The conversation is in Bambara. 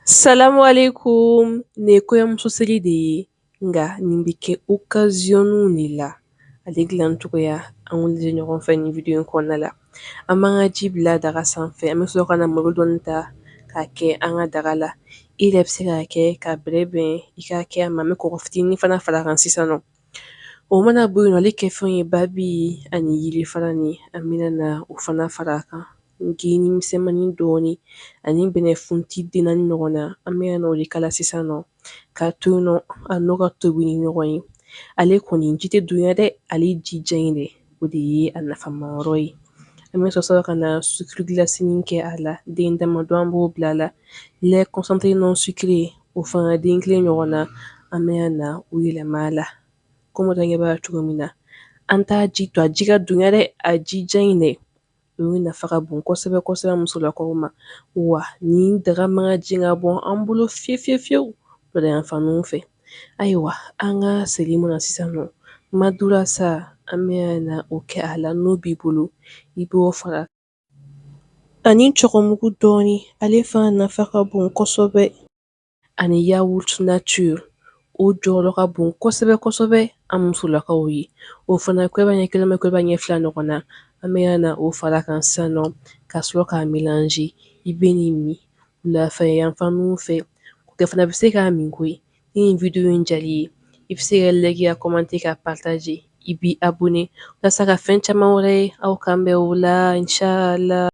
Salamu alaikum, nin ye kɔɲɔmuso seli de ye nka nin bɛ kɛ okaziyɔnniw de la ale dilancogoya an k'olu lajɛ ɲɔgɔn fɛ nin in kɔnɔna la an b'an ka ji bila daga sanfɛ an bɛ sɔrɔ ka na malo dɔɔni ta k'a kɛ an ka daga la i yɛrɛ bɛ se k'a kɛ ka bɛrɛ bɛn i k'a kɛ a ma an bɛ kɔgɔ fitinin fana far'a kan sisan nɔ o mana bɔ yen nɔ ale kɛ fɛnw ye babi ani yiri fara ni an bɛna na o fana fara a kan geni misɛnmanin dɔɔni ani bɛnɛfunti den naani ɲɔgɔn na an bɛ na o de kala sisan nɔ k'a to yen nɔ a n'o ka tobi ni ɲɔgɔn ye ale kɔni ji tɛ dunya dɛ ale ji diya in dɛ o de ye a nafama yɔrɔ ye an bɛ sɔrɔ ka na sukiri gilasinin kɛ a la den damadɔ an b'o bila a la lɛ kɔsantere nɔn sukiri o fana den kelen ɲɔgɔn na an bɛ na o yɛlɛma a la komi ɲɛ b'a cogo min na an t'a ji to a ji ka dunya dɛ a ji diya in dɛ o ye nafa ka bon kosɛbɛ kosɛbɛ musolakaw ma wa nin daga man ka jigin ka bɔ an bolo fiyewu fiyewu fiyewu dɔ yan fanw fɛ ayiwa an ka seli mana sisan nɔ madura sa an bɛ na o kɛ a la n'o b'i bolo i b'o fara ani cɔgɔmugu dɔɔni ale fana nafa ka bon kosɛbɛ ani yawurutu natiri o jɔyɔrɔ ka bon kosɛbɛ kosɛbɛ an musolakaw ye o fana kɔɲɔ ɲɛ kelen bɛ kɔɲɔ ɲɛ fila ɲɔgɔn na an bɛ na o fara kan sisan nɔ ka sɔrɔ k'a melange i bɛ nin min wulafɛ yan fanw fɛ o fana bɛ se k'a min koyi ni nin in jali ye i bɛ se ka lajɛ ka ka i b'i abonne walasa ka fɛn caman wɛrɛ ye aw kan bɛn o la